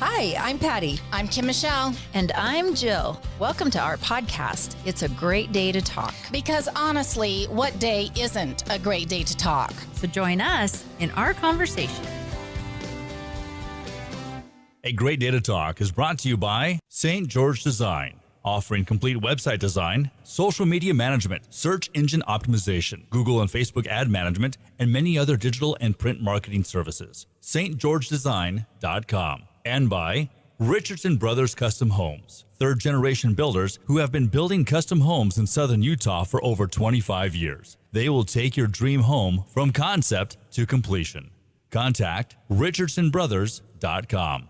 Hi, I'm Patty. I'm Kim Michelle. And I'm Jill. Welcome to our podcast. It's a great day to talk. Because honestly, what day isn't a great day to talk? So join us in our conversation. A Great Day to Talk is brought to you by St. George Design, offering complete website design, social media management, search engine optimization, Google and Facebook ad management, and many other digital and print marketing services. stgeorgedesign.com. And by Richardson Brothers Custom Homes, third-generation builders who have been building custom homes in southern Utah for over 25 years. They will take your dream home from concept to completion. Contact richardsonbrothers.com.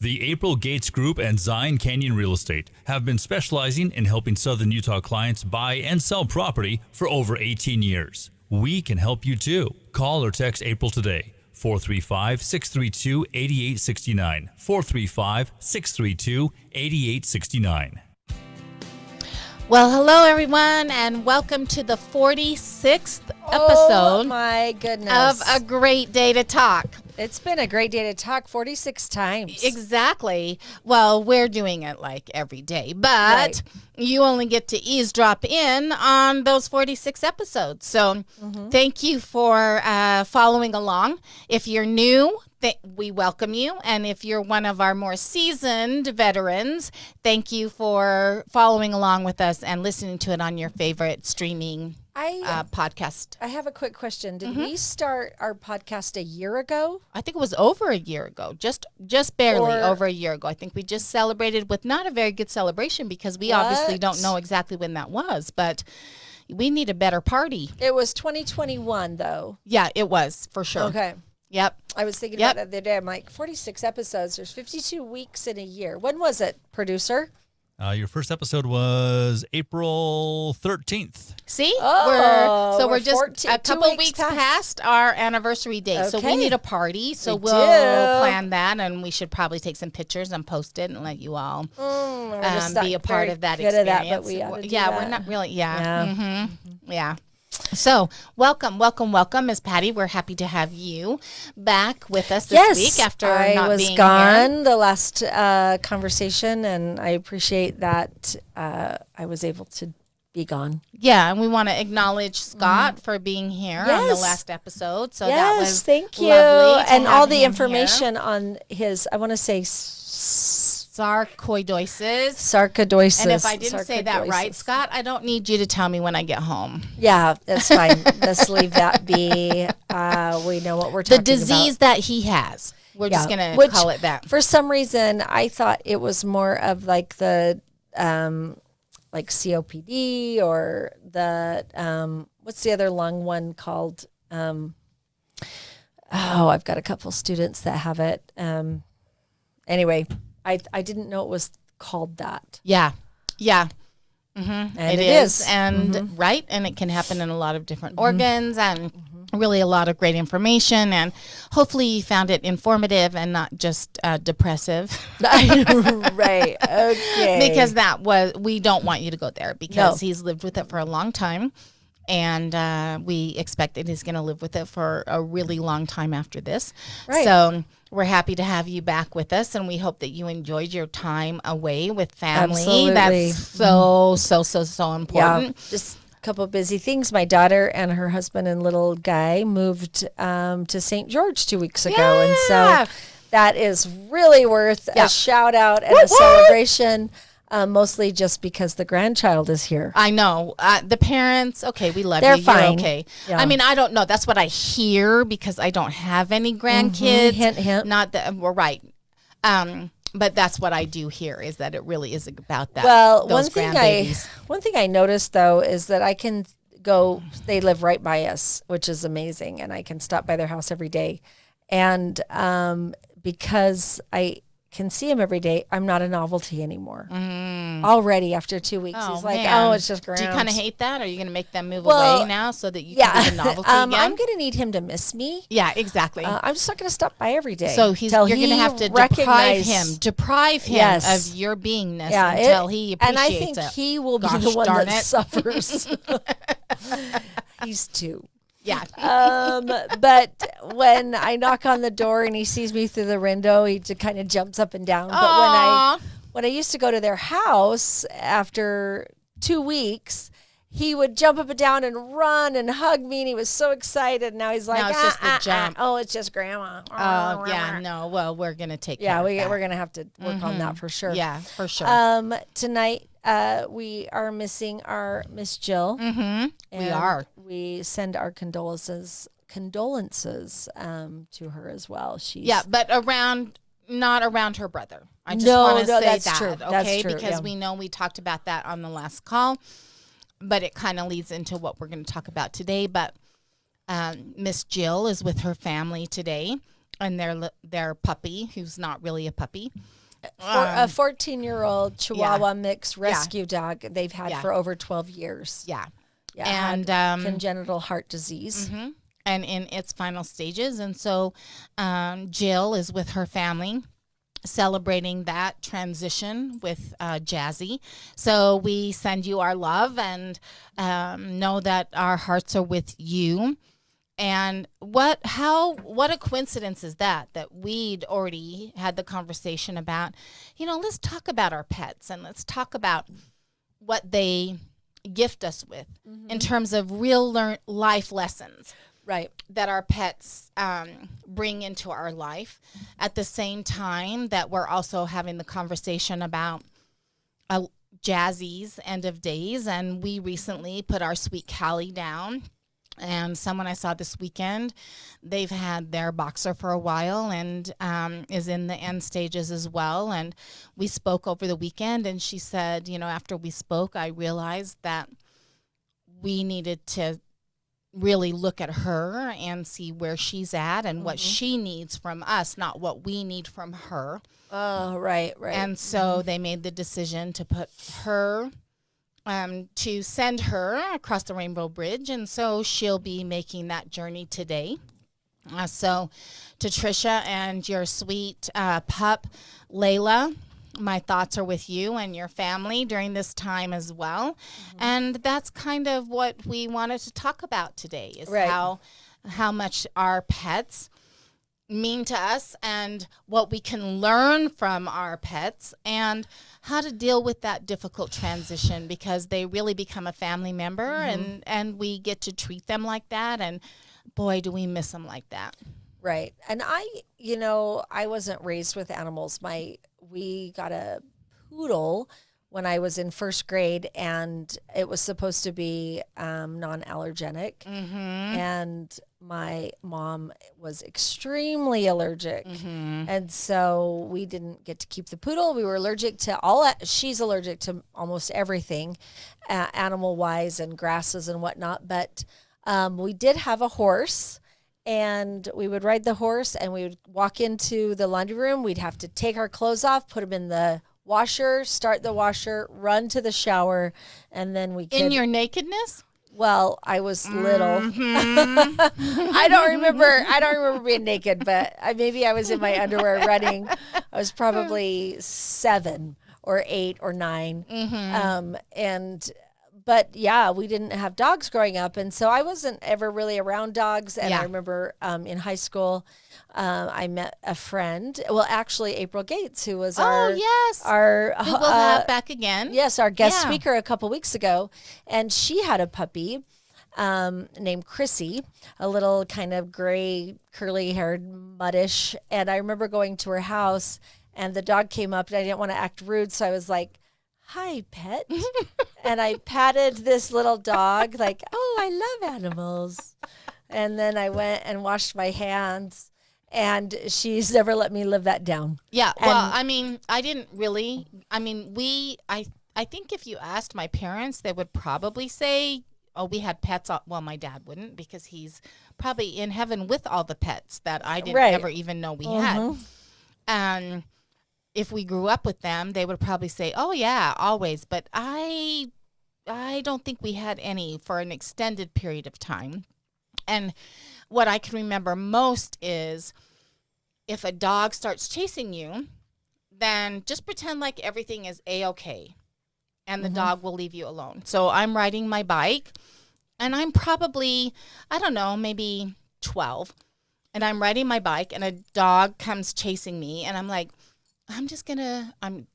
The April Gates Group and Zion Canyon Real Estate have been specializing in helping southern Utah clients buy and sell property for over 18 years. We can help you too. Call or text April today. 435-632-8869. 435-632-8869. Well, hello, everyone, and welcome to the 46th episode. Oh, my goodness. Of A Great Day to Talk. It's been a great day to talk 46 times. Exactly. Well, we're doing it like every day, but Right. you only get to eavesdrop in on those 46 episodes. So thank you for following along. If you're new, we welcome you. And if you're one of our more seasoned veterans, thank you for following along with us and listening to it on your favorite streaming podcast. I have a quick question. Did we start our podcast a year ago? I think it was over a year ago, just barely over a year ago. I think we just celebrated with not a very good celebration because we obviously don't know exactly when that was, but we need a better party. It was 2021, though. Yeah, it was, for sure. Okay. Yep. I was thinking about that the other day. I'm like, 46 episodes. There's 52 weeks in a year. When was it, producer? Your first episode was April 13th. See? Oh, we're just 14 a couple weeks weeks past our anniversary date. So we Okay. need a party. So We we'll do. plan that, and we should probably take some pictures and post it and let you all We're just not be a part very of that good at experience. that, but we ought to do yeah, that. we're not really. Yeah. Yeah. Yeah. So welcome. Miss Patty. We're happy to have you back with us this week after I not was being gone here. the last conversation, and I appreciate that I was able to be gone. Yeah, and we want to acknowledge Scott for being here on the Yes. last episode. So Yes, that was thank you. lovely to And all have the him information on his, I want to say, sarcoidosis. sarcoidosis. And if I didn't say that right, Scott, I don't need you to tell me when I get home. Yeah, that's fine. Let's leave that be. We know what we're The talking disease about. that he has. We're Yeah, just going which, to call it that. For some reason, I thought it was more of like the like COPD or the what's the other lung one called? I've got a couple students that have it. Anyway, I didn't know it was called that. Yeah. Yeah. And It is. And right. And it can happen in a lot of different organs and really a lot of great information. And hopefully you found it informative and not just depressive. Right. Okay. Because we don't want you to go there because he's lived with it for a long time. And we expect that he's going to live with it for a really long time after this. Right. So we're happy to have you back with us, and we hope that you enjoyed your time away with family. Absolutely. That's so important. Yeah, just a couple of busy things. My daughter and her husband and little guy moved to St. George 2 weeks ago. And Yeah. so that is really worth Yeah. a shout out and a celebration, mostly just because the grandchild is here. I know. The parents, okay, we love They're you. fine. You're okay. Yeah. I mean, I don't know. That's what I hear because I don't have any grandkids. Hint, hint. Not that we're right. But that's what I do hear is that it really is about that. Well, those one thing I noticed though is that I can go. They live right by us, which is amazing, and I can stop by their house every day. And because I can see him every day, I'm not a novelty anymore. Already after 2 weeks, he's like, man. "Oh, it's just ground." Do you kind of hate that? Are you going to make them move Well, away now so that you Yeah, can be the novelty again? I'm going to need him to miss me. Yeah, exactly. I'm just not going to stop by every day. So you're going to have to deprive him Yes. of your beingness Yeah, until he and I appreciates think it. he will be Gosh the one darn that it. suffers. He's 2. Yeah. But when I knock on the door and he sees me through the window, he just kind of jumps up and down. But Aw. when I used to go to their house after 2 weeks, he would jump up and down and run and hug me, and he was so excited. Now he's like, Now it's just the jump. Oh, it's just grandma. Oh, yeah, no. Well, we're going to take care Yeah, of that. we're going to have to work on that for sure. Yeah, for sure. Tonight, we are missing our Miss Jill. We And are. We send our condolences to her as well. She's But not around her brother. I just No, want to no, say that's that, true. okay? That's true, Because yeah. we know we talked about that on the last call, but it kind of leads into what we're going to talk about today. But Miss Jill is with her family today, and their puppy, who's not really a puppy. a 14-year-old Chihuahua mix rescue dog they've had Yeah. for over 12 years. Yeah. Yeah, And had congenital heart disease. and in its final stages. And so Jill is with her family celebrating that transition with Jazzy. So we send you our love and know that our hearts are with you. And what a coincidence is that we'd already had the conversation about, let's talk about our pets and let's talk about what they gift us with in terms of real life lessons. Right. That our pets bring into our life at the same time that we're also having the conversation about Jazzy's end of days. And we recently put our sweet Callie down. And someone I saw this weekend, they've had their boxer for a while and is in the end stages as well. And we spoke over the weekend, and she said, after we spoke, I realized that we needed to really look at her and see where she's at and what she needs from us, not what we need from her. Oh, right. And so they made the decision to put her, to send her across the Rainbow Bridge. And so she'll be making that journey today. So to Trisha and your sweet pup, Layla, my thoughts are with you and your family during this time as well. And that's kind of what we wanted to talk about today is how much our pets mean to us and what we can learn from our pets and how to deal with that difficult transition, because they really become a family member and we get to treat them like that. And boy, do we miss them like that. Right. And I wasn't raised with animals. We got a poodle when I was in first grade, and it was supposed to be non-allergenic. And my mom was extremely allergic. And so we didn't get to keep the poodle. We were allergic to she's allergic to almost everything, animal-wise and grasses and whatnot. But we did have a horse. And we would ride the horse and we would walk into the laundry room. We'd have to take our clothes off, put them in the washer, start the washer, run to the shower, and then we could... In your nakedness? Well, I was little. I don't remember being naked, but maybe I was in my underwear running. I was probably 7 or 8 or 9. But yeah, we didn't have dogs growing up. And so I wasn't ever really around dogs. And I remember in high school, I met a friend. Well, actually, April Gates, who was our who we'll have back again. Yes, our guest speaker a couple weeks ago. And she had a puppy named Chrissy, a little kind of gray, curly-haired, muddish. And I remember going to her house, and the dog came up, and I didn't want to act rude. So I was like, "Hi, pet." And I patted this little dog like, "Oh, I love animals." And then I went and washed my hands, and she's never let me live that down. Yeah. Well, I mean, I didn't really, I think if you asked my parents, they would probably say, oh, we had pets. Well, my dad wouldn't, because he's probably in heaven with all the pets that I didn't ever even know we had. And if we grew up with them, they would probably say, oh, yeah, always. But I don't think we had any for an extended period of time. And what I can remember most is if a dog starts chasing you, then just pretend like everything is A-okay, and the dog will leave you alone. So I'm riding my bike, and I'm probably, I don't know, maybe 12. and I'm riding my bike and a dog comes chasing me, and I'm like, I'm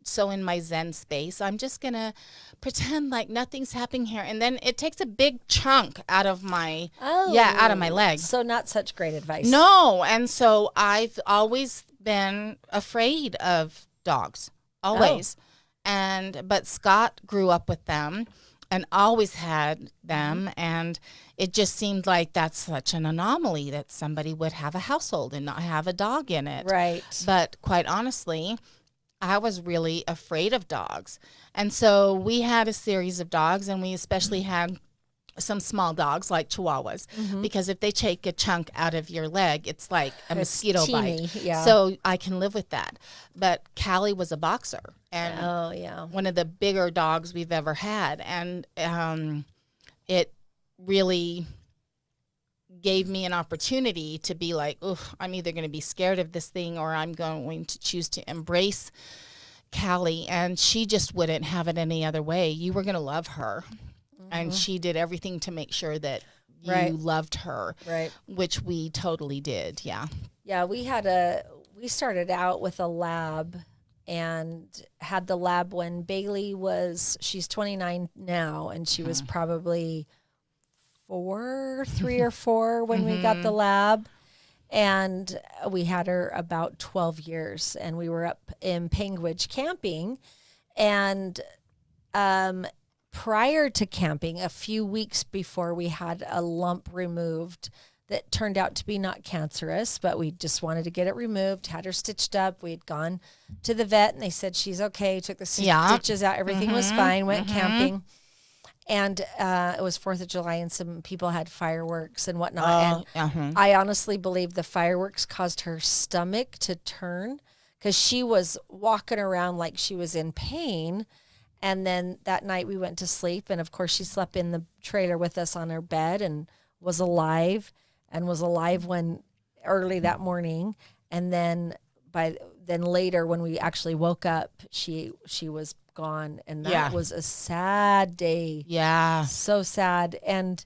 so in my Zen space. I'm just going to pretend like nothing's happening here. And then it takes a big chunk out of my, out of my leg. So not such great advice. No. And so I've always been afraid of dogs, always. But Scott grew up with them and always had them. And it just seemed like that's such an anomaly that somebody would have a household and not have a dog in it. Right. But quite honestly, I was really afraid of dogs. And so we had a series of dogs, and we especially had some small dogs like Chihuahuas, because if they take a chunk out of your leg, it's like a mosquito teeny, bite. yeah. So I can live with that. But Callie was a boxer, and one of the bigger dogs we've ever had. And it really gave me an opportunity to be like, I'm either going to be scared of this thing or I'm going to choose to embrace Callie. And she just wouldn't have it any other way. You were going to love her. And she did everything to make sure that you loved her, which we totally did. Yeah. Yeah. We started out with a lab and had the lab when Bailey she's 29 now, and she was probably 3 or 4 when we got the lab. And we had her about 12 years, and we were up in Panguitch camping. And prior to camping, a few weeks before, we had a lump removed that turned out to be not cancerous, but we just wanted to get it removed, had her stitched up. We'd gone to the vet, and they said she's okay, took the stitches out, everything was fine, went camping. And it was 4th of July, and some people had fireworks and whatnot. I honestly believe the fireworks caused her stomach to turn, because she was walking around like she was in pain. And then that night we went to sleep, and of course she slept in the trailer with us on her bed and was alive when early that morning. And then later when we actually woke up, she was gone, and that was a sad day. Yeah. So sad. And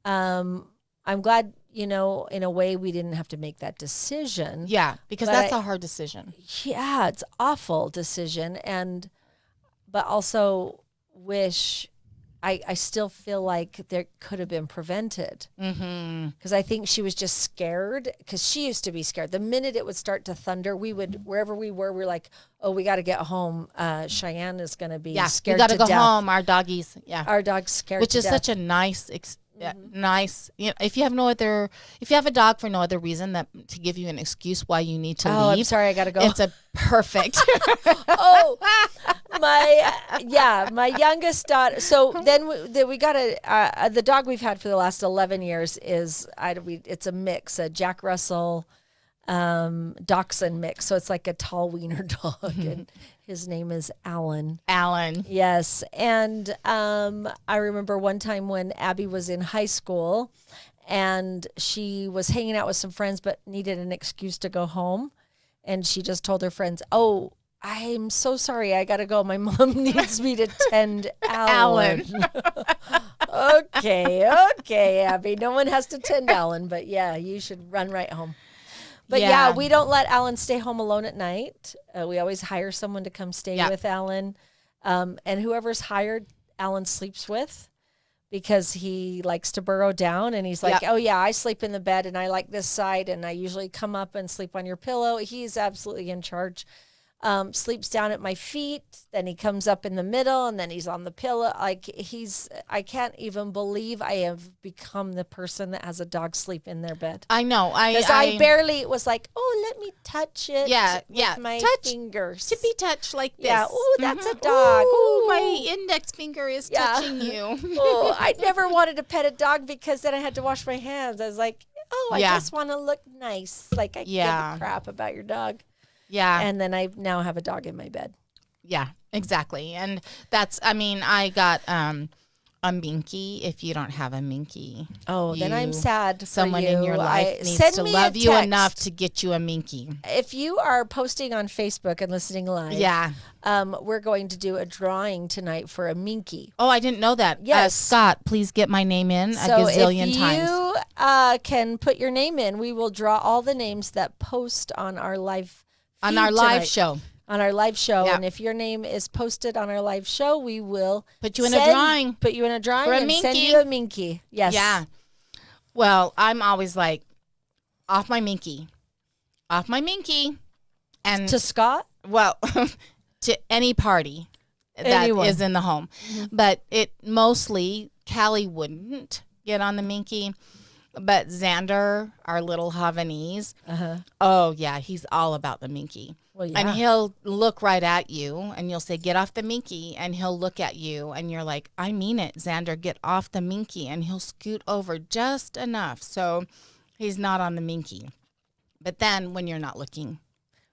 I'm glad, in a way we didn't have to make that decision. Yeah, because that's a hard decision. Yeah, it's an awful decision. But also wish, I still feel like there could have been prevented. Because I think she was just scared, because she used to be scared. The minute it would start to thunder, wherever we were like, oh, we got to get home. Cheyenne is going to be scared to death. We got to go home. Our doggies. Yeah. Our dog's scared to death. Which is such a nice nice, if you have a dog for no other reason to give you an excuse why you need to leave. I'm sorry, I gotta go. It's a perfect. My youngest daughter. So then we got the dog we've had for the last 11 years it's a mix, a Jack Russell, Dachshund mix. So it's like a tall wiener dog, and his name is Alan. Alan. Yes. And I remember one time when Abby was in high school, and she was hanging out with some friends but needed an excuse to go home. And she just told her friends, oh, I'm so sorry, I got to go. My mom needs me to tend Alan. Okay, Abby. No one has to tend Alan, but yeah, you should run right home. But we don't let Alan stay home alone at night. We always hire someone to come stay with Alan. And whoever's hired, Alan sleeps with, because he likes to burrow down. And he's like, oh, yeah, I sleep in the bed, and I like this side, and I usually come up and sleep on your pillow. He's absolutely in charge. Sleeps down at my feet, then he comes up in the middle, and then he's on the pillow. I can't even believe I have become the person that has a dog sleep in their bed. I know. I barely was like, oh, let me touch it with my fingers. To be touched like this. Yeah, oh, that's a dog. Ooh, my index finger is touching you. Oh, I never wanted to pet a dog, because then I had to wash my hands. I was like, I just want to look nice. Like, I give a crap about your dog. Yeah. And then I now have a dog in my bed. Yeah, exactly. And I got a minky if you don't have a minky. Oh, then I'm sad for Someone you. in your life needs send to me love a you text. enough to get you a minky. If you are posting on Facebook and listening live, Yeah. we're going to do a drawing tonight for a minky. Oh, I didn't know that. Yes. Scott, please get my name in So a gazillion if times. you can put your name in, we will draw all the names that post on our live On feed our live tonight. show. On our live show. Yeah. And if your name is posted on our live show, we will Put you in a drawing. Put you in a drawing For a and send minky. you a minky. Yes. Yeah. Well, I'm always like, off my minky. Off my minky. And To Scott? well, to any party that Anyone. is in the home. But it mostly, Callie wouldn't get on the minky. But Xander, our little Havanese, oh, yeah, he's all about the minky. Well, yeah. And he'll look right at you and you'll say, get off the minky. And he'll look at you and you're like, I mean it, Xander, get off the minky. And he'll scoot over just enough so he's not on the minky. But then when you're not looking,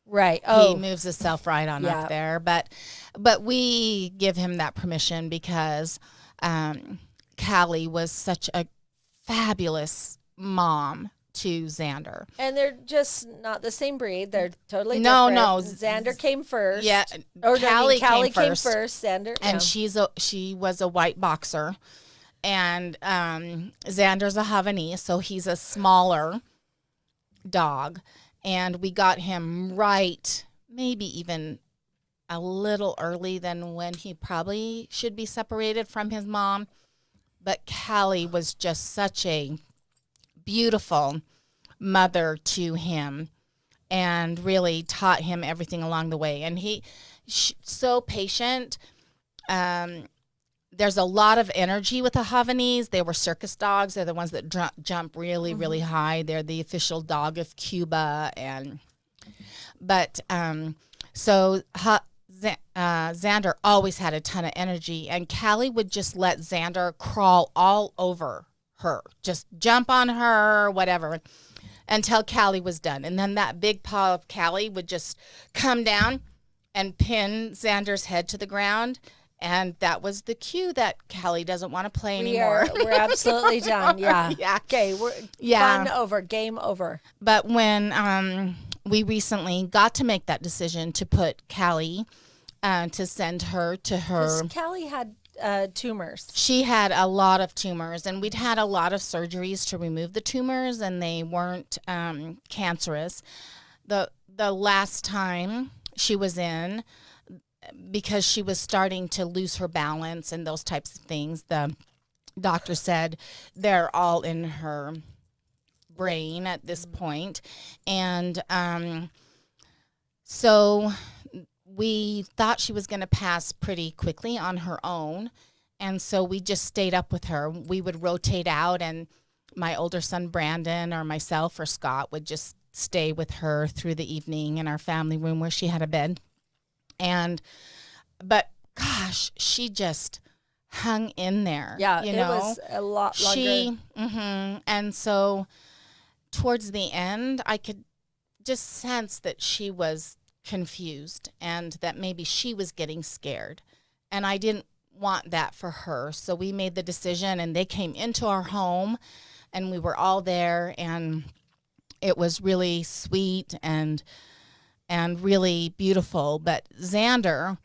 Right. he Oh, moves himself right on Yeah. up there. But we give him that permission because Callie was such a fabulous mom to Xander. and they're just not the same breed. They're totally No, different. no. Xander came first. Yeah, Or Callie Callie came came first. first. Xander. And yeah. she was a white boxer, and Xander's a Havanese, so he's a smaller dog, and we got him right, maybe even a little early than when he probably should be separated from his mom. But Callie was just such a beautiful mother to him and really taught him everything along the way. And so patient. There's a lot of energy with the Havanese. They were circus dogs. They're the ones that jump really, really high. They're the official dog of Cuba. So Xander always had a ton of energy, and Callie would just let Xander crawl all over her, just jump on her, whatever, until Callie was done. And then that big paw of Callie would just come down and pin Xander's head to the ground. And that was the cue that Callie doesn't want to play anymore. We're absolutely done. Yeah. Yeah. Okay. Fun over. Game over. But when we recently got to make that decision to put Callie, to send her to her. Because Callie had tumors. She had a lot of tumors, and we'd had a lot of surgeries to remove the tumors, and they weren't cancerous. The last time she was in, because she was starting to lose her balance and those types of things, the doctor said they're all in her brain at this point. And so we thought she was going to pass pretty quickly on her own. And so we just stayed up with her. We would rotate out, and my older son, Brandon, or myself or Scott would just stay with her through the evening in our family room where she had a bed. But gosh, she just hung in there. Yeah, you it know? was a lot longer. And so towards the end, I could just sense that she was confused and that maybe she was getting scared. And I didn't want that for her. So we made the decision, and they came into our home, and we were all there, and it was really sweet and really beautiful. But Xander,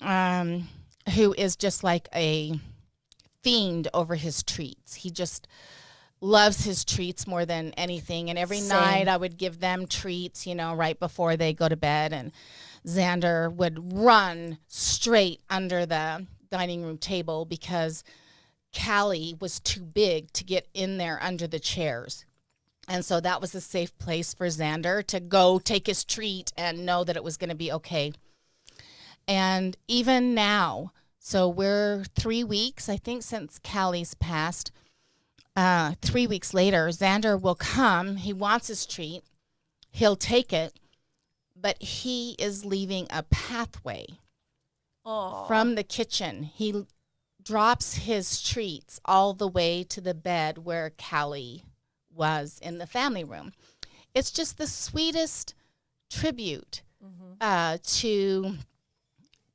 who is just like a fiend over his treats, he just loves his treats more than anything. And every Same. night I would give them treats, right before they go to bed. And Xander would run straight under the dining room table because Callie was too big to get in there under the chairs. And so that was a safe place for Xander to go take his treat and know that it was going to be okay. And even now, so we're 3 weeks, I think, since Callie's passed. 3 weeks later, Xander will come. He wants his treat. He'll take it. But he is leaving a pathway from the kitchen. He drops his treats all the way to the bed where Callie was in the family room. It's just the sweetest tribute to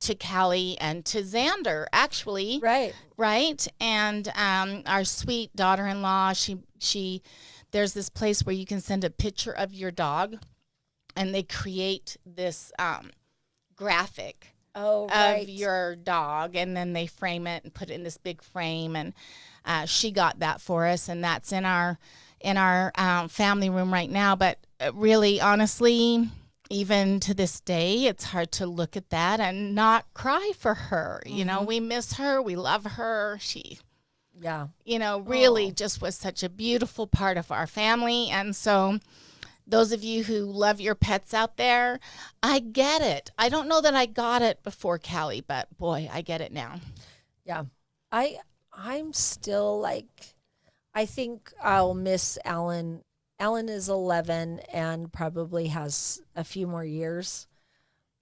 to Callie and to Xander, actually. Right. And our sweet daughter-in-law, she there's this place where you can send a picture of your dog, and they create this graphic of your dog, and then they frame it and put it in this big frame, and she got that for us, and that's in our family room right now. But really, honestly, even to this day, it's hard to look at that and not cry for her. You know, we miss her, we love her. She really just was such a beautiful part of our family. And so those of you who love your pets out there, I get it. I don't know that I got it before Callie, but boy, I get it now. Yeah. I'm still like, I think I'll miss Alan. Alan is 11 and probably has a few more years.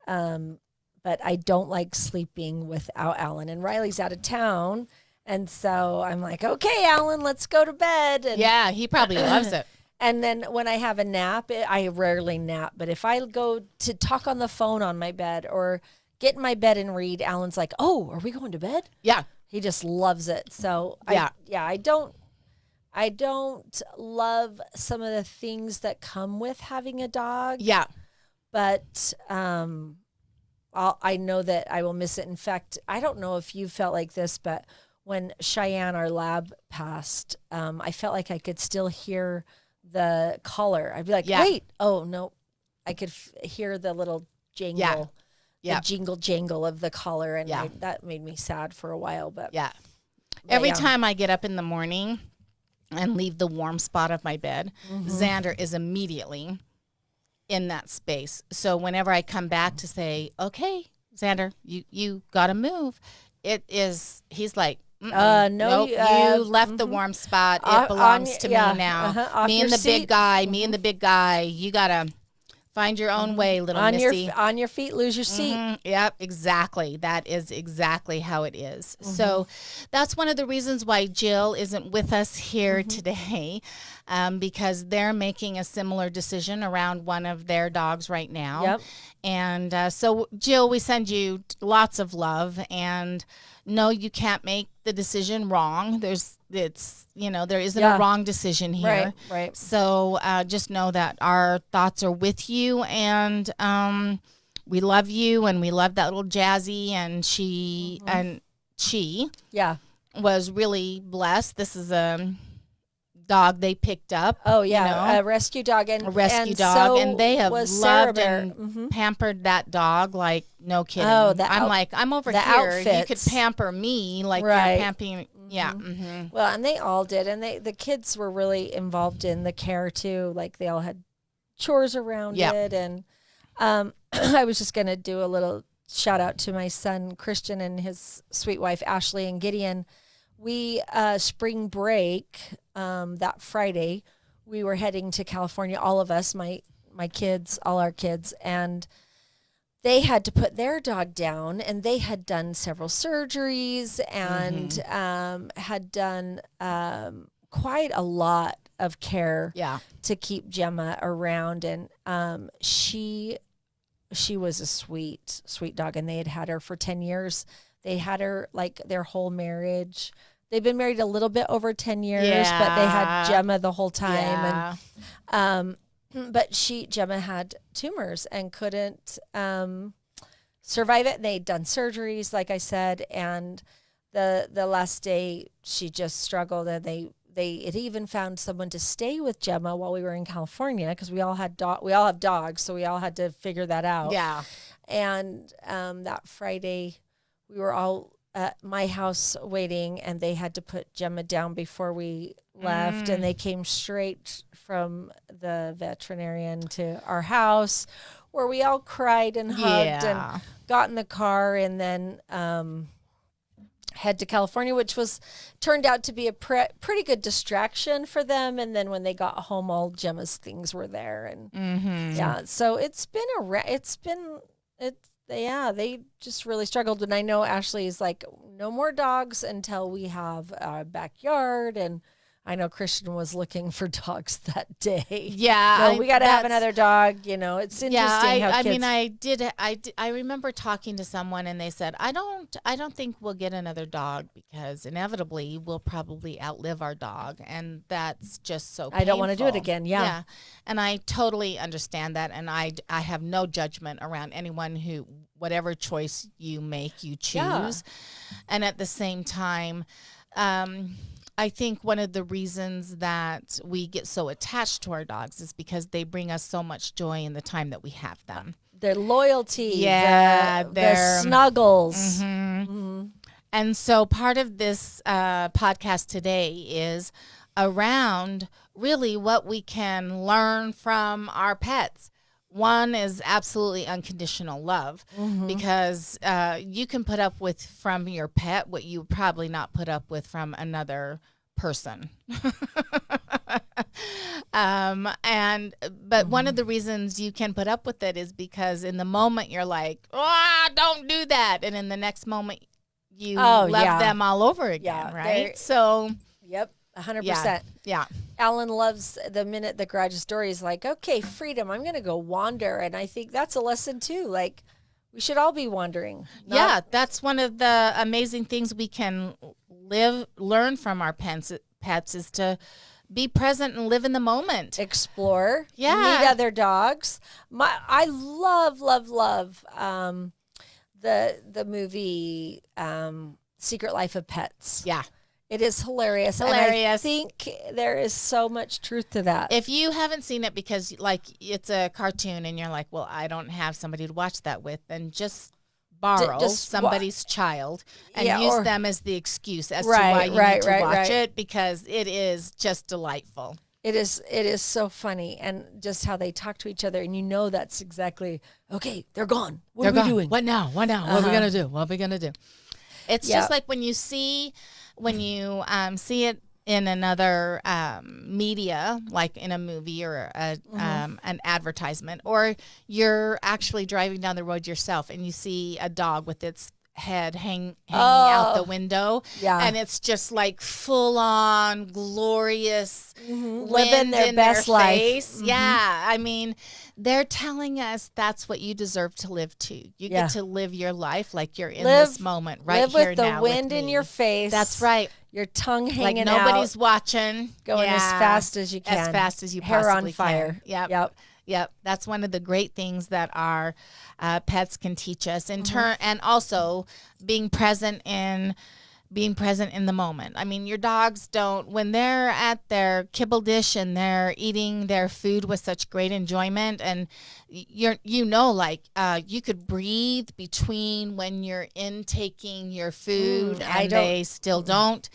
But I don't like sleeping without Alan. And Riley's out of town. And so I'm like, okay, Alan, let's go to bed. And yeah, he probably loves it. And then when I have a nap, I rarely nap. But if I go to talk on the phone on my bed or get in my bed and read, Alan's like, oh, are we going to bed? Yeah. He just loves it. So I don't love some of the things that come with having a dog. Yeah. But I know that I will miss it. In fact, I don't know if you felt like this, but when Cheyenne, our lab, passed, I felt like I could still hear the collar. I'd be like, wait, oh no, I could hear the little jangle, the jingle jangle of the collar, and that made me sad for a while. But every time I get up in the morning and leave the warm spot of my bed, Xander is immediately in that space. So whenever I come back to say, okay, Xander, you gotta move, he's like, no, you left the warm spot. It belongs to me now. Me and the big guy. Me and the big guy. You gotta find your own way, little missy. On your feet, lose your seat. Yep, exactly. That is exactly how it is. So that's one of the reasons why Jill isn't with us here today, because they're making a similar decision around one of their dogs right now. Yep. And so, Jill, we send you lots of love, and no, you can't make the decision wrong. There isn't a wrong decision here. Right. So just know that our thoughts are with you, and we love you, and we love that little Jazzy, and she was really blessed. This is a dog they picked up. Oh yeah, a rescue dog, and they have loved and pampered that dog like no kidding. I'm over here. Outfits. You could pamper me like you're pampering. Yeah. Well, and they all did, and the kids were really involved in the care too. Like they all had chores around it, and I was just gonna do a little shout out to my son Christian and his sweet wife Ashley and Gideon. We spring break that Friday, we were heading to California. All of us, my kids, all our kids, and they had to put their dog down, and they had done several surgeries and had done quite a lot of care to keep Gemma around, and she was a sweet dog, and they had her for 10 years. They had her like their whole marriage. They've been married a little bit over 10 years, but they had Gemma the whole time. And but Gemma had tumors and couldn't survive it. They'd done surgeries, like I said, and the last day she just struggled, and they had even found someone to stay with Gemma while we were in California, because we all have dogs, so we all had to figure that out. Yeah. And that Friday, we were all at my house waiting, and they had to put Gemma down before we left, and they came straight from the veterinarian to our house, where we all cried and hugged and got in the car, and then head to California, which turned out to be a pretty good distraction for them. And then when they got home, all Gemma's things were there, and so they just really struggled. And I know Ashley is like, no more dogs until we have a backyard and I know Christian was looking for dogs that day. Yeah, No, we got to have another dog. You know, it's interesting how I kids. mean, I remember talking to someone and they said, I don't think we'll get another dog because inevitably we'll probably outlive our dog, and that's just so painful. I don't want to do it again. Yeah. And I totally understand that, and I have no judgment around anyone who, whatever choice you make, you choose. Yeah. And at the same time, I think one of the reasons that we get so attached to our dogs is because they bring us so much joy in the time that we have them. Their loyalty, Yeah, the snuggles. Mm-hmm. And so part of this podcast today is around really what we can learn from our pets. One is absolutely unconditional love, because you can put up with from your pet what you would probably not put up with from another person. But one of the reasons you can put up with it is because in the moment you're like, oh, don't do that. And in the next moment you love them all over again, right? So, yep, 100%. Yeah. Alan loves the minute the garage door is like, okay, freedom, I'm going to go wander. And I think that's a lesson too. Like, we should all be wandering. Yeah, that's one of the amazing things we can learn from our pets is to be present and live in the moment. Explore. Yeah. Meet other dogs. I love the movie Secret Life of Pets. Yeah. It is hilarious. And I think there is so much truth to that. If you haven't seen it because like it's a cartoon and you're like, well, I don't have somebody to watch that with, then just borrow somebody's child and use them as the excuse as to why you need to watch it, because it is just delightful. It is so funny, and just how they talk to each other, and you know that's exactly, okay, they're gone. What are we doing? What now? What are we going to do? What are we going to do? It's just like when you see it in another media, like in a movie or an advertisement, or you're actually driving down the road yourself and you see a dog with its head hanging out the window, and it's just like full on glorious living their best life. Yeah, I mean, they're telling us that's what you deserve to live to. You get to live your life like you're in this moment right live here with the now wind with in me. your face. That's right. Your tongue Like hanging nobody's out, watching. going as fast as you can. As fast as you Hair possibly on fire. can. Yep. That's one of the great things that our pets can teach us in turn, and also being present in the moment. I mean, your dogs don't, when they're at their kibble dish and they're eating their food with such great enjoyment, and you could breathe between when you're intaking your food, and they still don't.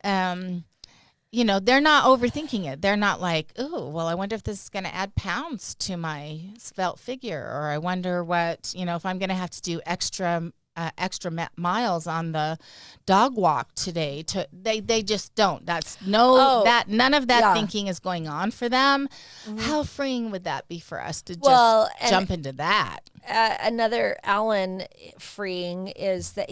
They're not overthinking it. They're not like, oh, well, I wonder if this is going to add pounds to my svelte figure, or I wonder what, if I'm going to have to do extra miles on the dog walk today. They just don't. None of that thinking is going on for them. How freeing would that be for us to just jump into that? Another Alan freeing is that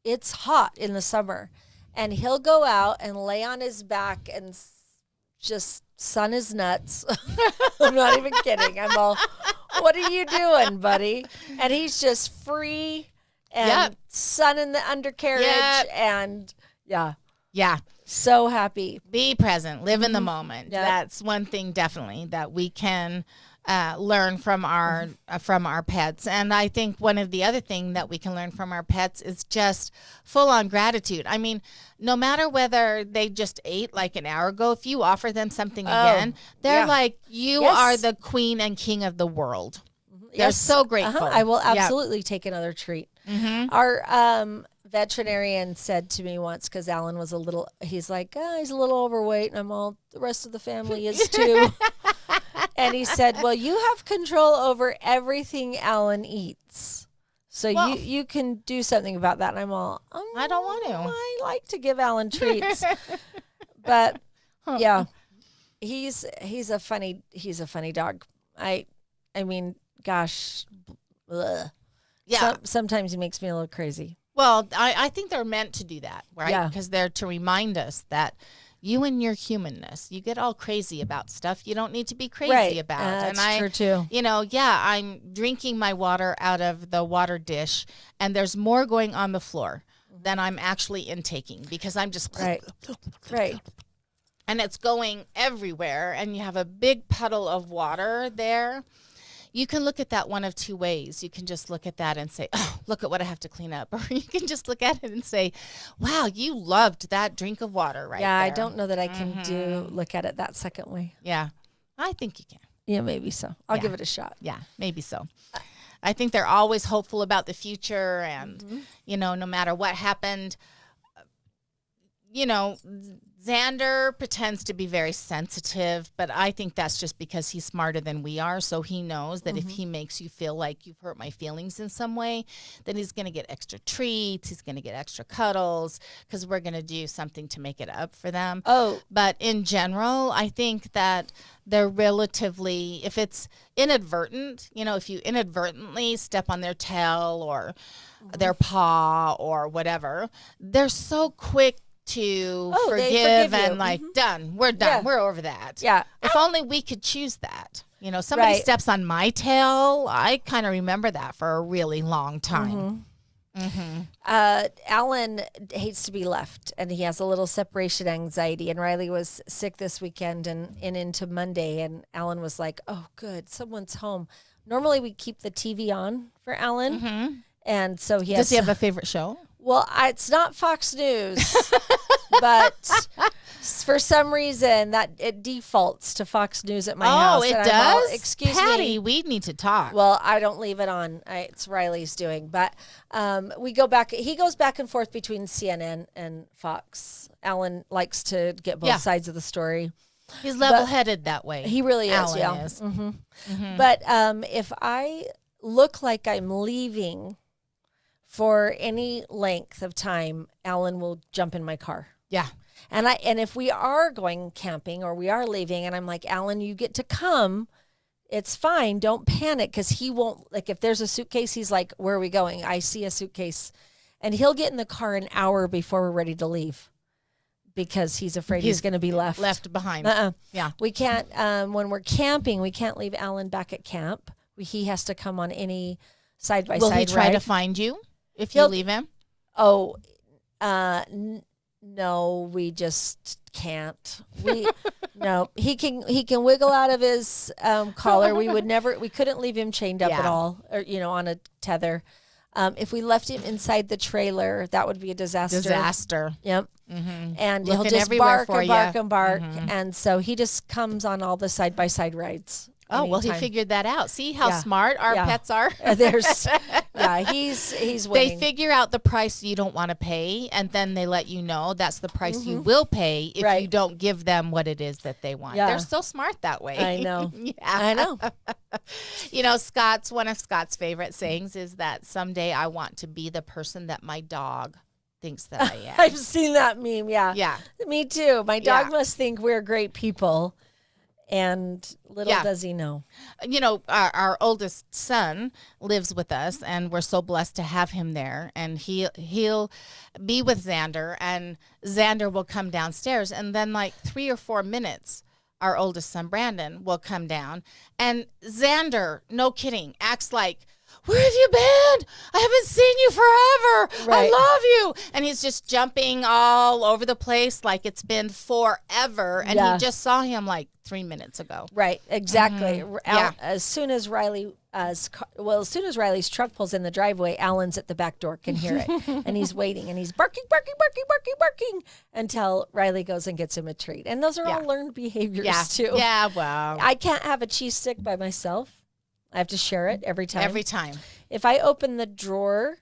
it's hot in the summer, and he'll go out and lay on his back and just sun his nuts. I'm not even kidding. I'm all, what are you doing, buddy? And he's just free and sun in the undercarriage, and so happy. Be present, live in the moment. That's one thing definitely that we can learn from our pets. And I think one of the other thing that we can learn from our pets is just full on gratitude. I mean, no matter whether they just ate like an hour ago, if you offer them something again, they're like, you are the queen and king of the world. They're so grateful. I will absolutely take another treat. Our veterinarian said to me once, because Alan was he's like, he's a little overweight, and I'm all, the rest of the family is too. And he said, well, you have control over everything Alan eats. So you can do something about that. And I'm all, I don't want to. I like to give Alan treats. But yeah, he's a funny dog. I mean, gosh. Ugh. Yeah. Sometimes he makes me a little crazy. Well, I think they're meant to do that, right? Yeah. Because they're to remind us that, you and your humanness. You get all crazy about stuff you don't need to be crazy about. That's and true too. I'm drinking my water out of the water dish, and there's more going on the floor than I'm actually intaking because I'm just Right. and it's going everywhere, and you have a big puddle of water there. You can look at that one of two ways. You can just look at that and say, oh, look at what I have to clean up. Or you can just look at it and say, wow, you loved that drink of water right there. I don't know that I can look at it that second way. Yeah, I think you can. Yeah, maybe so. I'll give it a shot. Yeah, maybe so. I think they're always hopeful about the future, and, no matter what happened, Xander pretends to be very sensitive, but I think that's just because he's smarter than we are. So he knows that if he makes you feel like you've hurt my feelings in some way, then he's going to get extra treats. He's going to get extra cuddles because we're going to do something to make it up for them. Oh. But in general, I think that they're relatively, if it's inadvertent, if you inadvertently step on their tail or their paw or whatever, they're so quick to forgive and done. We're done. Yeah. We're over that. Yeah. If only we could choose that. Somebody steps on my tail. I kind of remember that for a really long time. Alan hates to be left, and he has a little separation anxiety. And Riley was sick this weekend and into Monday, and Alan was like, "Oh, good, someone's home." Normally, we keep the TV on for Alan, and so Does he have a favorite show? Well, it's not Fox News, but for some reason that it defaults to Fox News at my house. Oh, it and does? Excuse Patty, me. we need to talk. Well, I don't leave it on. It's Riley's doing. But we go back. He goes back and forth between CNN and Fox. Alan likes to get both sides of the story. He's level-headed that way. He really is, Alan is. But if I look like I'm leaving for any length of time, Alan will jump in my car. Yeah. And if we are going camping or we are leaving and I'm like, Alan, you get to come, it's fine. Don't panic, because he won't, like, if there's a suitcase, he's like, where are we going? I see a suitcase. And he'll get in the car an hour before we're ready to leave because he's afraid he's going to be left behind. Yeah. We can't, when we're camping, we can't leave Alan back at camp. He has to come on any side-by-side Will he try ride. to find you if you leave him? Oh, no, we just can't. No, he can wiggle out of his collar. We couldn't leave him chained up at all, or on a tether. If we left him inside the trailer, that would be a disaster. Yep. And Looking he'll just everywhere bark for and bark and bark, and so he just comes on all the side-by-side rides. Oh, well, he figured that out. See how smart our pets are? He's winning. They figure out the price you don't want to pay, and then they let you know that's the price you will pay if you don't give them what it is that they want. Yeah. They're so smart that way. I know. I know. One of Scott's favorite sayings is that someday I want to be the person that my dog thinks that I am. I've seen that meme. Yeah. Yeah. Me too. My dog must think we're great people. And little does he know. Our oldest son lives with us, and we're so blessed to have him there. And he'll be with Xander, and Xander will come downstairs. And then 3 or 4 minutes, our oldest son, Brandon, will come down. And Xander, no kidding, acts like, where have you been? I haven't seen you forever. Right. I love you. And he's just jumping all over the place like it's been forever. And he just saw him 3 minutes ago. Right, exactly. Yeah. As soon as Riley's truck pulls in the driveway, Alan's at the back door, can hear it. And he's waiting, and he's barking until Riley goes and gets him a treat. And those are all learned behaviors too. Yeah, well. I can't have a cheese stick by myself. I have to share it every time. Every time. If I open the drawer,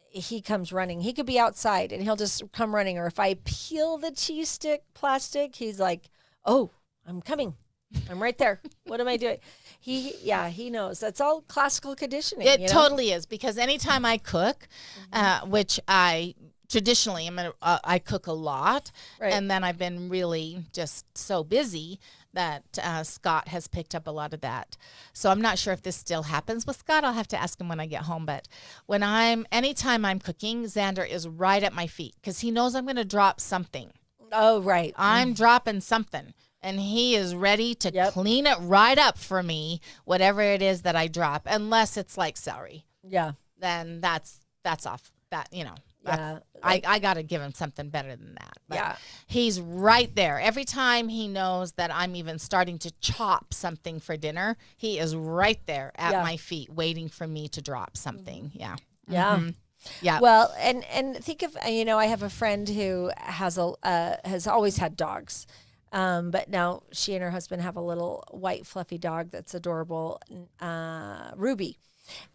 he comes running. He could be outside and he'll just come running. Or if I peel the cheese stick plastic, he's like, oh, I'm coming. I'm right there. What am I doing? He knows. That's all classical conditioning. It totally is, because anytime I cook, which I traditionally I cook a lot, and then I've been really just so busy that Scott has picked up a lot of that. So I'm not sure if this still happens with Scott. I'll have to ask him when I get home. But anytime I'm cooking, Xander is right at my feet because he knows I'm going to drop something. Oh, right. I'm dropping something. And he is ready to clean it right up for me, whatever it is that I drop, unless it's like celery. Yeah. Then that's off. That, Yeah. I got to give him something better than that. But Yeah. he's right there. Every time he knows that I'm even starting to chop something for dinner, he is right there at my feet waiting for me to drop something. Yeah. Yeah. Mm-hmm. Yeah. Well, and think of, I have a friend who has always had dogs. But now she and her husband have a little white fluffy dog that's adorable, Ruby.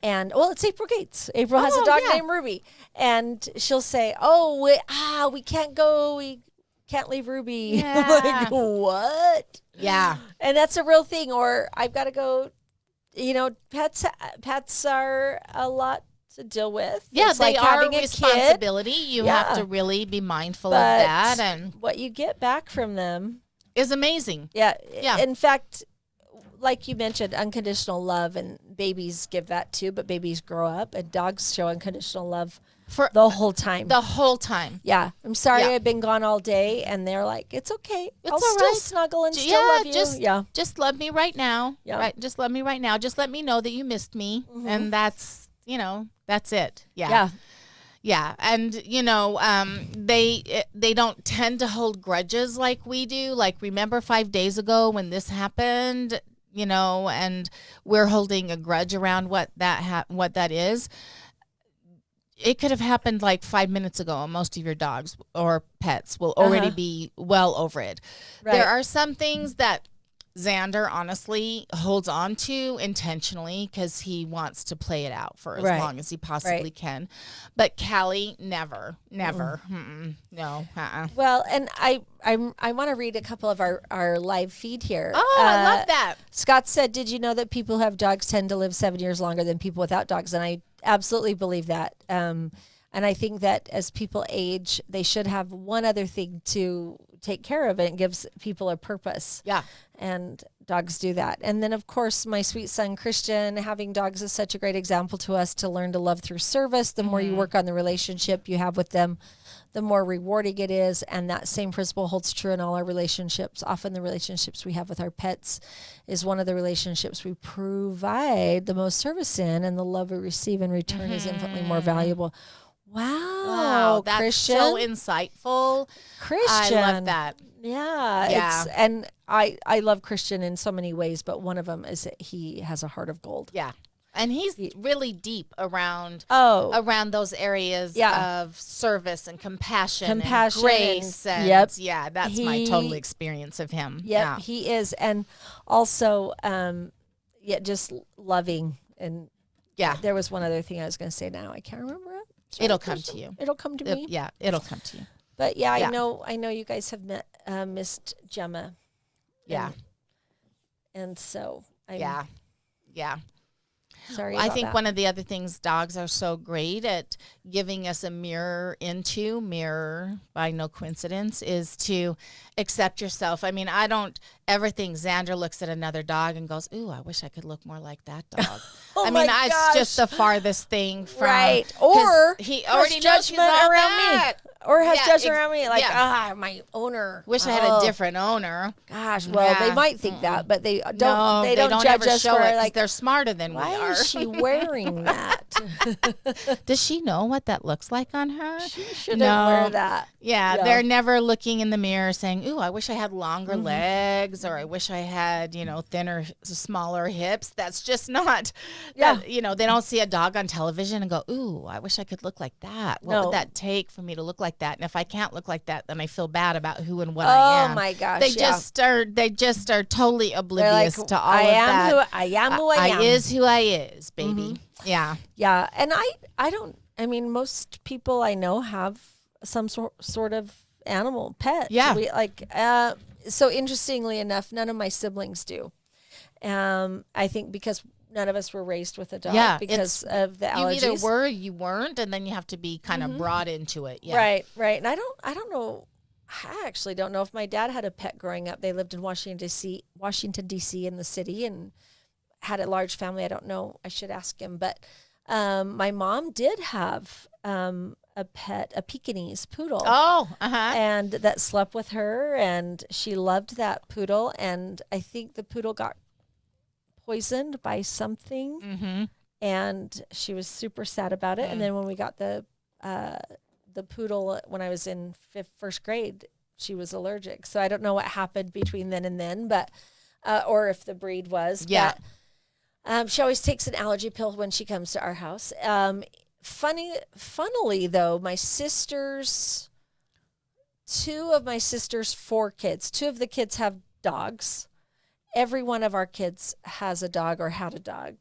And it's April Gates. April has a dog named Ruby, and she'll say, we can't go. We can't leave Ruby. Yeah. Like, what? Yeah. And that's a real thing. Or I've got to go, pets are a lot to deal with. Yeah, It's they like are having a a responsibility. You Yeah. have to really be mindful But of that, and what you get back from them is amazing. Yeah. Yeah. In fact, like you mentioned, unconditional love, and babies give that too, but babies grow up, and dogs show unconditional love For the whole time. the whole time. Yeah. I'm sorry Yeah. I've been gone all day, and they're like, it's okay. It's I'll all still right. snuggle and still Yeah, love you. just love me right now. Yeah. Right. Just love me right now. Just let me know that you missed me. And that's it. Yeah. Yeah. Yeah. And they don't tend to hold grudges like we do. Like, remember 5 days ago when this happened, and we're holding a grudge around what that is. It could have happened like 5 minutes ago, and most of your dogs or pets will already be well over it. Right. There are some things that Xander honestly holds on to intentionally because he wants to play it out for as Right. long as he possibly can. But Callie, never. No. Well, and I want to read a couple of our live feed here. Oh, I love that. Scott said, did you know that people who have dogs tend to live 7 years longer than people without dogs? And I absolutely believe that. And I think that as people age, they should have one other thing to take care of, and it gives people a purpose. Yeah. And dogs do that. And then, of course, my sweet son, Christian, having dogs is such a great example to us to learn to love through service. The more you work on the relationship you have with them, the more rewarding it is. And that same principle holds true in all our relationships. Often the relationships we have with our pets is one of the relationships we provide the most service in, and the love we receive in return is infinitely more valuable. Wow, That's Christian. so insightful. Christian. I love that. Yeah. Yeah. And I love Christian in so many ways, but one of them is that he has a heart of gold. Yeah. And he's really deep around those areas Yeah. of service and compassion and Compassion grace. and- And Yep. yeah, that's my total experience of him. Yep, Yeah. he is. And also, just loving. And Yeah. there was one other thing I was going to say now. I can't remember it. Sorry, It'll come Christian. to you. It'll come to me. Yeah, it'll come to you. But yeah, Yeah. I know you guys have missed Gemma. Yeah. And so I'm Yeah. sorry I about think that. one of the other things dogs are so great at giving us a mirror by no coincidence, is to accept yourself. I mean, I don't ever think Xander looks at another dog and goes, ooh, I wish I could look more like that dog. Oh I my mean, gosh. it's just the farthest thing from. Right. 'cause Or he has already knows she's judgment all around that. me. Or has Yeah, judgment around me. Like, yeah. my owner. Wish I had a different owner. Gosh, well, they Yeah. might think that, but they don't. No, they don't judge ever us show for it 'cause like. they're smarter than we Why are. is she wearing that? Does she know what that looks like on her? She shouldn't wear that. Yeah, Yeah. they're never looking in the mirror saying, ooh, I wish I had longer Mm-hmm. legs, or I wish I had, thinner, smaller hips. That's just not, Yeah. they don't see a dog on television and go, ooh, I wish I could look like that. What No. would that take for me to look like that? And if I can't look like that, then I feel bad about who and what I am. Oh my gosh! They yeah. just are totally They're oblivious like, to all I of am that. who I am. Who I am. is who I is, baby. Yeah. Yeah, and I don't. I mean, most people I know have some sort of animal pet. Yeah. We like. So interestingly enough, none of my siblings do. I think because none of us were raised with a dog. Yeah, because of the You allergies. either were or you weren't, and then you have to be kind of brought into it. Yeah. Right. And I don't know. I actually don't know if my dad had a pet growing up. They lived in Washington D.C. in the city, and had a large family. I don't know. I should ask him. But my mom did have a Pekingese poodle. Oh, And that slept with her, and she loved that poodle. And I think the poodle got poisoned by something, and she was super sad about it. And then when we got the poodle when I was in first grade, she was allergic. So I don't know what happened between then and then, but or if the breed was. Yeah. But, she always takes an allergy pill when she comes to our house. Funnily though, two of my sister's 4 kids, 2 of the kids have dogs. Every one of our kids has a dog or had a dog.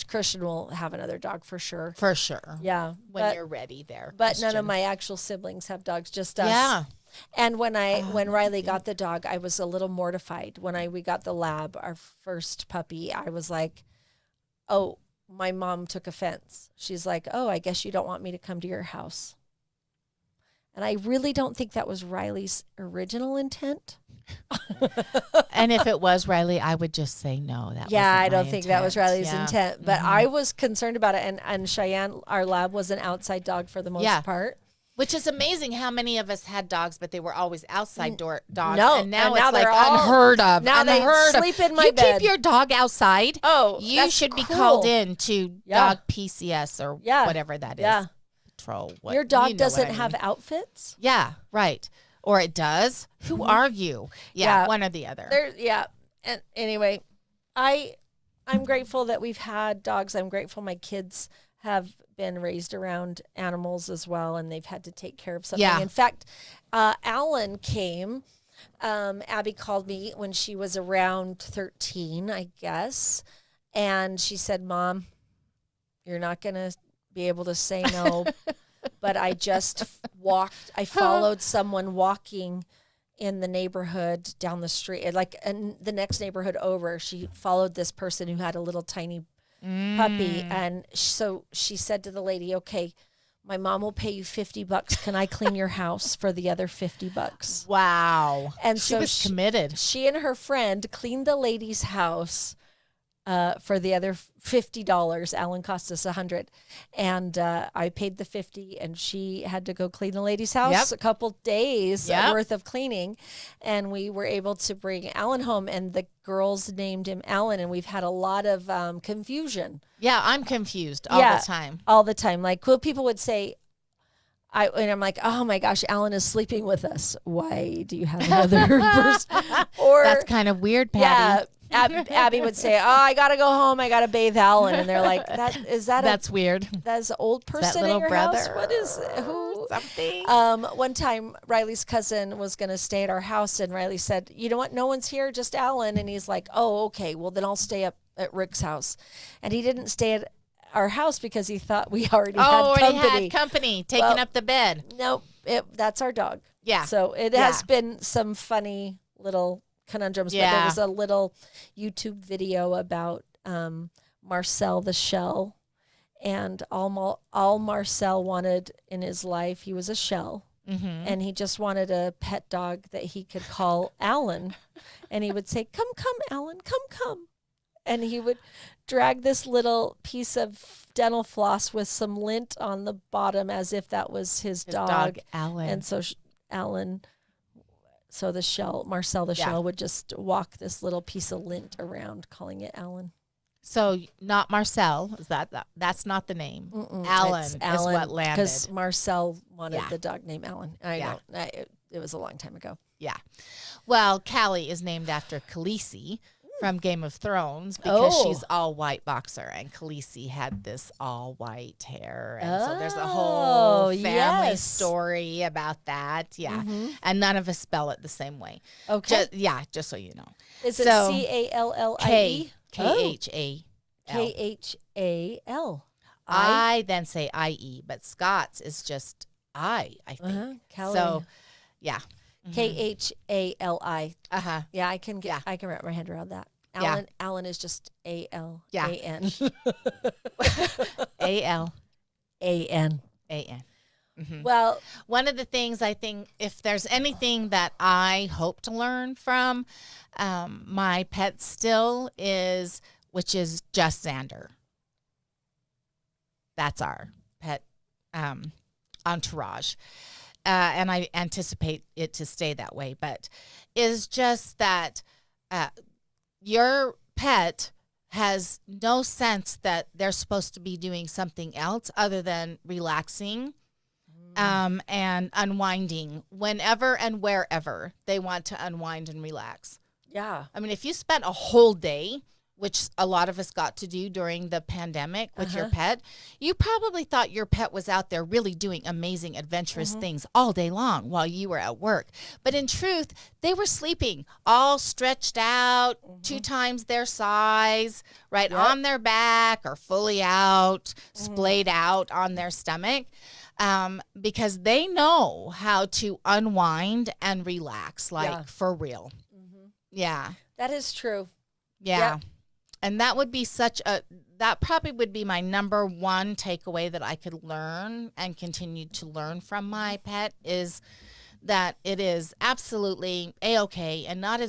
Christian will have another dog for sure. For sure. Yeah. When you're ready there. But none of my actual siblings have dogs, just us. Yeah. And when Riley got the dog, I was a little mortified. When we got the lab, our first puppy, I was like, oh, my mom took offense. She's like, oh, I guess you don't want me to come to your house. And I really don't think that was Riley's original intent. And if it was Riley, I would just say no. I don't think that was Riley's intent. But I was concerned about it. And Cheyenne, our lab, was an outside dog for the most part. Which is amazing how many of us had dogs, but they were always outside dogs. No, and now it's they're like unheard of. Now they sleep in my bed. You keep your dog outside. Oh, you should be called in to dog PCS or whatever that is. Yeah. Patrol. Your dog doesn't have outfits? Yeah, right. Or it does. Who are you? Yeah, one or the other. And anyway, I'm grateful that we've had dogs. I'm grateful my kids have been raised around animals as well, and they've had to take care of something. In fact, Alan came. Abby called me when she was around 13, I guess, and she said, Mom, you're not going to be able to say no, but I just I followed someone walking in the neighborhood down the street, like in the next neighborhood over. She followed this person who had a little tiny puppy. And so she said to the lady, okay, my mom will pay you $50. Can I clean your house for the other $50? Wow. And she was committed. She and her friend cleaned the lady's house for the other $50. Alan cost us $100, and I paid the $50, and she had to go clean the lady's house a couple days worth of cleaning, and we were able to bring Alan home, and the girls named him Alan, and we've had a lot of confusion. Yeah, I'm confused all the time. All the time. Like, cool people would say, and I'm like, oh my gosh, Alan is sleeping with us. Why do you have another person? Or that's kind of weird, Patty. Yeah. Abby would say, oh, I got to go home. I got to bathe Alan. And they're like, that's weird. That's an old person in your house? What is who? Something. One time Riley's cousin was going to stay at our house, and Riley said, you know what? No one's here, just Alan. And he's like, oh, okay. Well, then I'll stay up at Rick's house. And he didn't stay at our house because he thought we already had company taking up the bed. Nope. That's our dog. Yeah. So it has been some funny little conundrums, but there was a little YouTube video about Marcel the shell, and all Marcel wanted in his life, he was a shell, and he just wanted a pet dog that he could call Alan, and he would say, come, Alan, come, and he would drag this little piece of dental floss with some lint on the bottom as if that was his dog Alan. And so Alan... So Marcel the shell would just walk this little piece of lint around, calling it Alan. So not Marcel, that's not the name. Alan is what landed. Because Marcel wanted the dog named Alan. It was a long time ago. Yeah. Well, Callie is named after Khaleesi from Game of Thrones because she's all white boxer, and Khaleesi had this all white hair, and so there's a whole family story about that. Yeah, and none of us spell it the same way. Okay, just so you know. Is it CALLIE? KHAL. KHAL. I then say IE, but Scott's is just I think. So, yeah. KHALI. Yeah, I can wrap my head around that. Alan is just ALAN. ALAN. Well, one of the things I think, if there's anything that I hope to learn from my pet still which is just Xander. That's our pet. entourage. And I anticipate it to stay that way, but is just that your pet has no sense that they're supposed to be doing something else other than relaxing and unwinding whenever and wherever they want to unwind and relax. Yeah. I mean, if you spent a whole day, which a lot of us got to do during the pandemic with your pet, you probably thought your pet was out there really doing amazing, adventurous things all day long while you were at work. But in truth, they were sleeping, all stretched out, 2 times their size, right on their back or fully out, splayed out on their stomach. Because they know how to unwind and relax, like for real. Yeah. That is true. Yeah. Yep. And that would be that probably would be my number one takeaway that I could learn and continue to learn from my pet is that it is absolutely A-okay. And not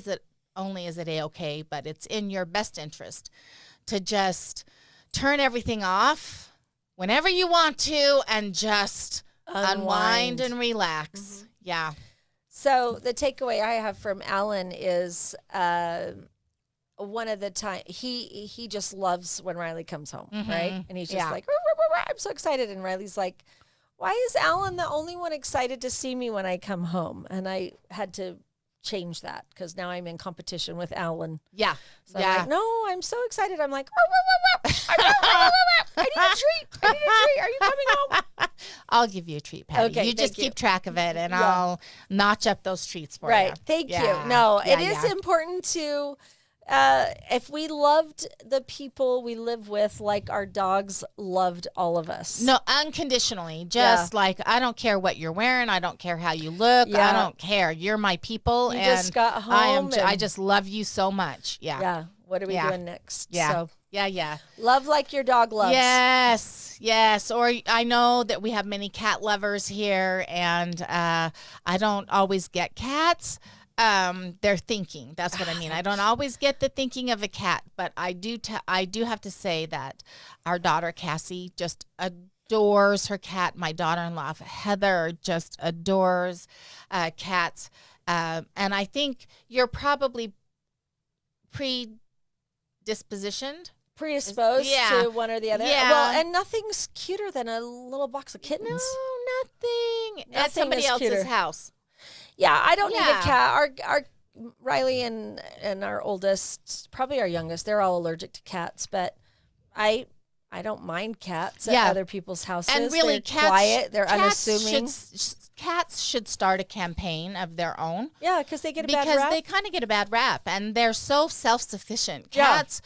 only is it A-okay, but it's in your best interest to just turn everything off whenever you want to and just unwind and relax. Yeah. So the takeaway I have from Alan is one of the time he just loves when Riley comes home, right? And he's just like, "Rah, rah, rah, rah." I'm so excited. And Riley's like, why is Alan the only one excited to see me when I come home? And I had to change that because now I'm in competition with Alan. Yeah. So I'm like, no, I'm so excited. I'm like, rah, rah, rah, rah. I need a treat. Are you coming home? I'll give you a treat, Patty. Okay, you just thank you. keep track of it, and I'll notch up those treats for you. Right. Thank you. No, it is important to, if we loved the people we live with like our dogs loved all of us. No, unconditionally. Just like, I don't care what you're wearing. I don't care how you look. Yeah. I don't care. You're my people. You and just got home I just love you so much. Yeah. Yeah. What are we doing next? Yeah. So, Yeah. love like your dog loves. Yes. Or I know that we have many cat lovers here, and I don't always get cats. They're thinking. That's what I mean. I don't always get the thinking of a cat, but I do have to say that our daughter Cassie just adores her cat. My daughter-in-law Heather just adores cats, and I think you're probably predisposed to one or the other. Yeah. Well, and nothing's cuter than a little box of kittens. No, nothing. At Nothing somebody is else's cuter. house. Yeah, I don't need a Yeah. cat. Our Riley and our oldest, probably our youngest, they're all allergic to cats, but I don't mind cats at other people's houses. And really, they're quiet, they're unassuming. Cats should start a campaign of their own. Yeah, because they get a bad rap. Because they kind of get a bad rap, and they're so self-sufficient. Yeah. Cats,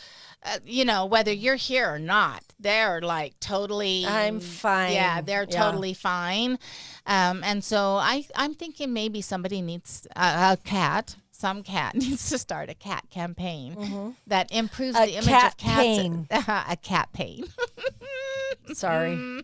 whether you're here or not, they're like totally. I'm fine. Yeah, they're totally fine. And so I'm thinking maybe somebody needs a cat. Some cat needs to start a cat campaign that improves the image of cats. A cat pain. Sorry.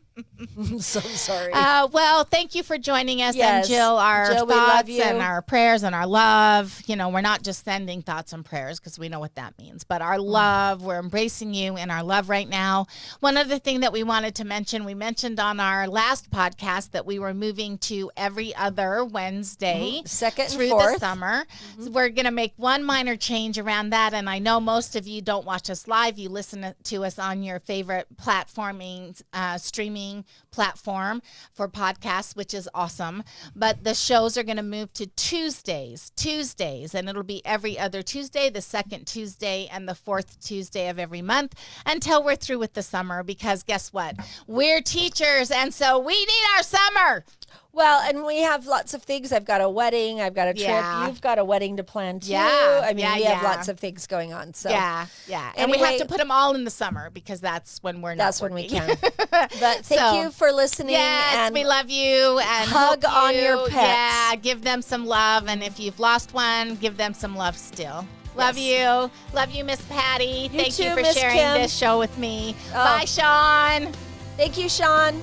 I'm so sorry. Well, thank you for joining us. Yes. And Jill, our Jill, we love thoughts you. and our prayers and our love. We're not just sending thoughts and prayers because we know what that means, but our love, we're embracing you in our love right now. One other thing that we wanted to mention, we mentioned on our last podcast that we were moving to every other Wednesday Second and through fourth. the summer. So we're going to make one minor change around that. And I know most of you don't watch us live. You listen to us on your favorite streaming platform for podcasts, which is awesome. But the shows are going to move to Tuesdays, and it'll be every other Tuesday, the second Tuesday, and the fourth Tuesday of every month until we're through with the summer. Because guess what? We're teachers, and so we need our summer. Well, and we have lots of things. I've got a wedding. I've got a trip. Yeah. You've got a wedding to plan too. Yeah. I mean, Yeah, we have yeah. lots of things going on. So Yeah. And we have Anyway- to put them all in the summer because that's when we're not that's when we working. can. But thank you for listening. Yes, and we love you. And hug hope on you- your pets. Yeah, give them some love. And if you've lost one, give them some love still. Love you. Love you, Miss Patty. Thank you too, for Miss sharing Kim. this show with me. Oh. Bye, Sean. Thank you, Sean.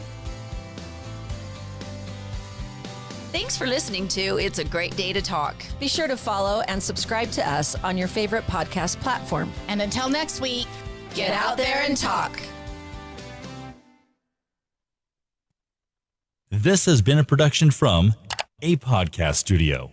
Thanks for listening to It's a Great Day to Talk. Be sure to follow and subscribe to us on your favorite podcast platform. And until next week, Get out there and talk. This has been a production from a podcast studio.